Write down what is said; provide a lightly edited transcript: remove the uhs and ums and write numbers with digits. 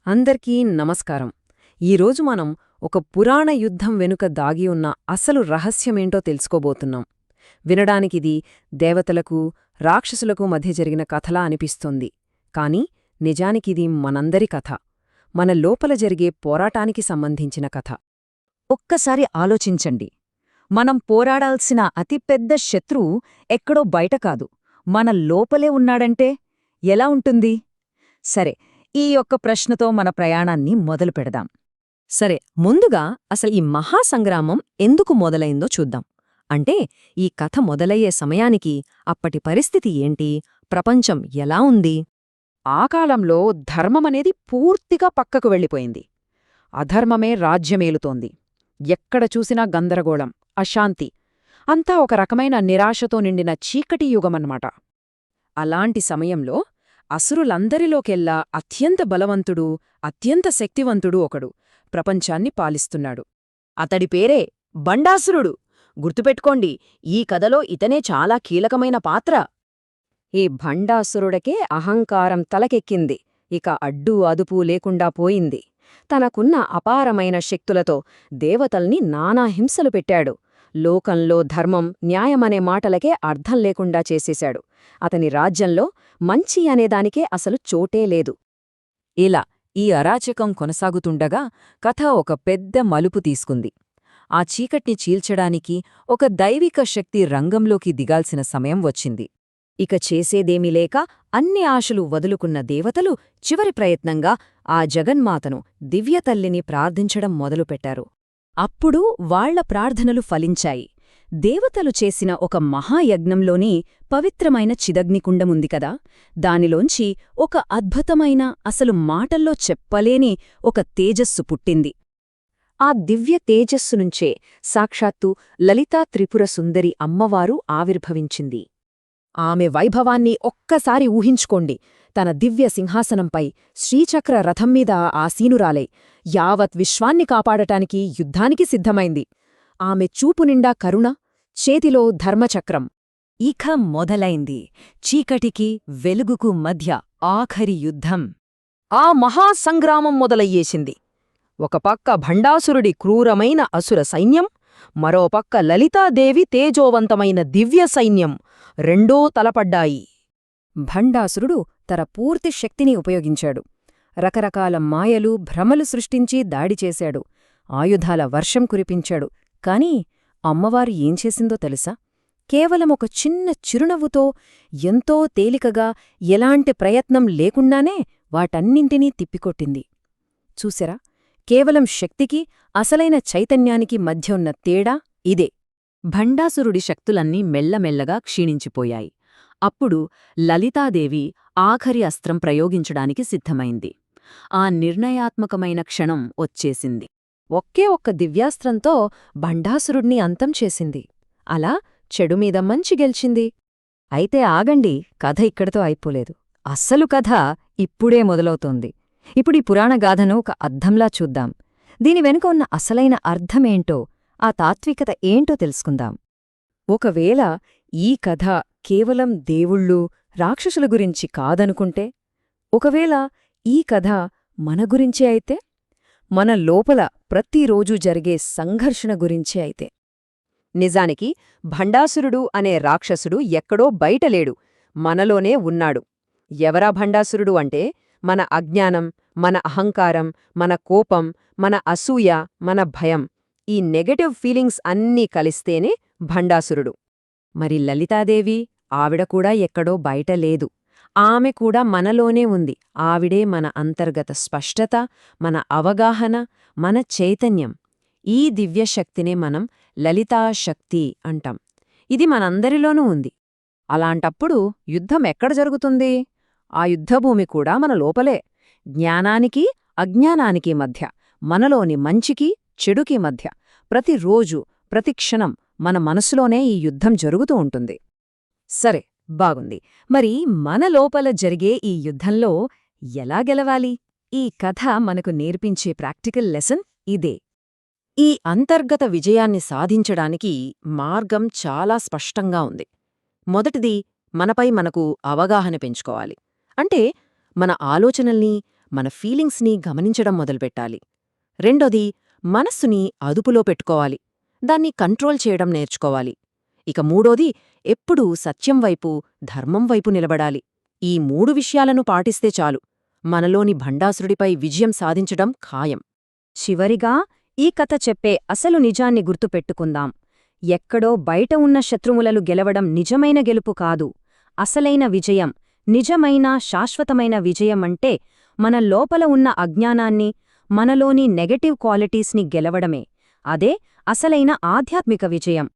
అందరికీ నమస్కారం. ఈరోజు మనం ఒక పురాణ యుద్ధం వెనుక దాగి ఉన్న అసలు రహస్యమేంటో తెలుసుకోబోతున్నాం. వినడానికిది దేవతలకు, రాక్షసులకు మధ్య జరిగిన కథలా అనిపిస్తోంది. కాని నిజానికిది మనందరి కథ. మన లోపల జరిగే పోరాటానికి సంబంధించిన కథ. ఒక్కసారి ఆలోచించండి. మనం పోరాడాల్సిన అతిపెద్ద శత్రువు ఎక్కడో బయట కాదు, మన లోపలే ఉన్నాడంటే ఎలా ఉంటుంది? సరే, ఈ ఒక్క ప్రశ్నతో మన ప్రయాణాన్ని మొదలు పెడదాం. సరే, ముందుగా అసలు ఈ మహాసంగ్రామం ఎందుకు మొదలైందో చూద్దాం. అంటే ఈ కథ మొదలయ్యే సమయానికి అప్పటి పరిస్థితి ఏంటి, ప్రపంచం ఎలా ఉంది? ఆ కాలంలో ధర్మమనేది పూర్తిగా పక్కకు వెళ్ళిపోయింది. అధర్మమే రాజ్యమేలుతోంది. ఎక్కడ చూసినా గందరగోళం, అశాంతి, అంతా ఒక రకమైన నిరాశతో నిండిన చీకటి యుగమన్నమాట. అలాంటి సమయంలో అసురులందరిలోకెల్లా అత్యంత బలవంతుడు, అత్యంత శక్తివంతుడు ఒకడు ప్రపంచాన్ని పాలిస్తున్నాడు. అతడి పేరే భండాసురుడు. గుర్తుపెట్టుకోండి, ఈ కథలో ఇతనే చాలా కీలకమైన పాత్ర. ఈ భండాసురుడికే అహంకారం తలకెక్కింది. ఇక అడ్డూ అదుపు లేకుండా పోయింది. తనకున్న అపారమైన శక్తులతో దేవతల్ని నానా హింసలు పెట్టాడు. లోకంలో ధర్మం, న్యాయమనే మాటలకే అర్థం లేకుండా చేసేశాడు. అతని రాజ్యంలో మంచి అనేదానికే అసలు చోటే లేదు. ఇలా ఈ అరాచకం కొనసాగుతుండగా కథ ఒక పెద్ద మలుపు తీసుకుంది. ఆ చీకటిని చీల్చడానికి ఒక దైవిక శక్తి రంగంలోకి దిగాల్సిన సమయం వచ్చింది. ఇక చేసేదేమీ లేక అన్ని ఆశలు వదులుకున్న దేవతలు చివరి ప్రయత్నంగా ఆ జగన్మాతను, దివ్యతల్లిని ప్రార్థించడం మొదలుపెట్టారు. అప్పుడు వాళ్ల ప్రార్థనలు ఫలించాయి. దేవతలు చేసిన ఒక మహాయజ్ఞంలోని పవిత్రమైన చిదగ్నికుండముంది కదా, దానిలోంచి ఒక అద్భుతమైన, అసలు మాటల్లో చెప్పలేని ఒక తేజస్సు పుట్టింది. ఆ దివ్య తేజస్సునుంచే సాక్షాత్తు లలితా త్రిపుర సుందరి అమ్మవారు ఆవిర్భవించింది. ఆమె వైభవాన్ని ఒక్కసారి ఊహించుకోండి. తన దివ్య సింహాసనంపై శ్రీచక్ర రథంమీద ఆసీనురాలై యావత్ విశ్వాన్ని కాపాడటానికి యుద్ధానికి సిద్ధమైంది. ఆమె చూపునిండా కరుణ, చేతిలో ధర్మచక్రం. ఇక మొదలైంది చీకటికి వెలుగుకు మధ్య ఆఖరి యుద్ధం. ఆ మహాసంగ్రామం మొదలయ్యేసింది. ఒక పక్క భండాసురుడి క్రూరమైన అసుర సైన్యం, మరోపక్క లలితాదేవి తేజోవంతమైన దివ్య సైన్యం రెండో తలపడ్డాయి. భండాసురుడు తన పూర్తి శక్తిని ఉపయోగించాడు. రకరకాల మాయలు, భ్రమలు సృష్టించి దాడిచేశాడు. ఆయుధాల వర్షం కురిపించాడు. కాని అమ్మవారు ఏం చేసిందో తెలుసా? కేవలం ఒక చిన్న చిరునవ్వుతో, ఎంతో తేలికగా, ఎలాంటి ప్రయత్నం లేకుండానే వాటన్నింటినీ తిప్పికొట్టింది. చూసారా, కేవలం శక్తికి, అసలైన చైతన్యానికి మధ్య ఉన్న తేడా ఇదే. భండాసురుడి శక్తులన్నీ మెల్లమెల్లగా క్షీణించిపోయాయి. అప్పుడు లలితాదేవి ఆఖరి అస్త్రం ప్రయోగించడానికి సిద్ధమైంది. ఆ నిర్ణయాత్మకమైన క్షణం వచ్చేసింది. ఒకే ఒక్క దివ్యాస్త్రంతో భండాసురుడ్ని అంతం చేసింది. అలా చెడుమీద మంచి గెలిచింది. అయితే ఆగండి, కథ ఇక్కడితో అయిపోలేదు. అస్సలు కథ ఇప్పుడే మొదలవుతోంది. ఇప్పుడీ పురాణగాథను ఒక అర్థంలా చూద్దాం. దీని వెనుక ఉన్న అసలైన అర్థమేంటో, ఆ తాత్వికత ఏంటో తెలుసుకుందాం. ఒకవేళ ఈ కథ కేవలం దేవుళ్ళు, రాక్షసుల గురించి కాదనుకుంటే? ఒకవేళ ఈ కథ మన గురించే అయితే? మన లోపల ప్రతిరోజూ జరిగే సంఘర్షణ గురించే అయితే? నిజానికి భండాసురుడు అనే రాక్షసుడు ఎక్కడో బయటలేడు, మనలోనే ఉన్నాడు. ఎవరా భండాసురుడు అంటే, మన అజ్ఞానం, మన అహంకారం, మన కోపం, మన అసూయ, మన భయం, ఈ నెగటివ్ ఫీలింగ్స్ అన్నీ కలిస్తేనే భండాసురుడు. మరి లలితాదేవి, ఆవిడ కూడా ఎక్కడో బయటలేదు. ఆమె కూడా మనలోనే ఉంది. ఆవిడే మన అంతర్గత స్పష్టత, మన అవగాహన, మన చైతన్యం. ఈ దివ్యశక్తినే మనం లలితాశక్తి అంటాం. ఇది మనందరిలోనూ ఉంది. అలాంటప్పుడు యుద్ధం ఎక్కడ జరుగుతుంది? ఆ యుద్ధభూమి కూడా మన లోపలే. జ్ఞానానికి, అజ్ఞానానికి మధ్య, మనలోని మంచికి, చెడుకి మధ్య, ప్రతిరోజు, ప్రతిక్షణం మన మనసులోనే ఈ యుద్ధం జరుగుతూ ఉంటుంది. సరే, బాగుంది. మరి మన లోపల జరిగే ఈ యుద్ధంలో ఎలా గెలవాలి? ఈ కథ మనకు నేర్పించే ప్రాక్టికల్ లెసన్ ఇదే. ఈ అంతర్గత విజయాన్ని సాధించడానికి మార్గం చాలా స్పష్టంగా ఉంది. మొదటిది, మనపై మనకు అవగాహన పెంచుకోవాలి. అంటే మన ఆలోచనల్ని, మన ఫీలింగ్స్ని గమనించడం మొదలుపెట్టాలి. రెండోది, మనస్సుని అదుపులో పెట్టుకోవాలి. దాన్ని కంట్రోల్ చేయడం నేర్చుకోవాలి. ఇక మూడోది, ఎప్పుడూ సత్యం వైపు, ధర్మం వైపు నిలబడాలి. ఈ 3 విషయాలను పాటిస్తే చాలు, మనలోని భండాసురుడిపై విజయం సాధించడం ఖాయం. చివరిగా ఈ కథ చెప్పే అసలు నిజాన్ని గుర్తుపెట్టుకుందాం. ఎక్కడో బయట ఉన్న శత్రువులను గెలవడం నిజమైన గెలుపు కాదు. అసలైన విజయం, నిజమైన శాశ్వతమైన విజయమంటే మన లోపల ఉన్న అజ్ఞానాన్ని, మనలోని నెగటివ్ క్వాలిటీస్ని గెలవడమే. అదే అసలైన ఆధ్యాత్మిక విజయం.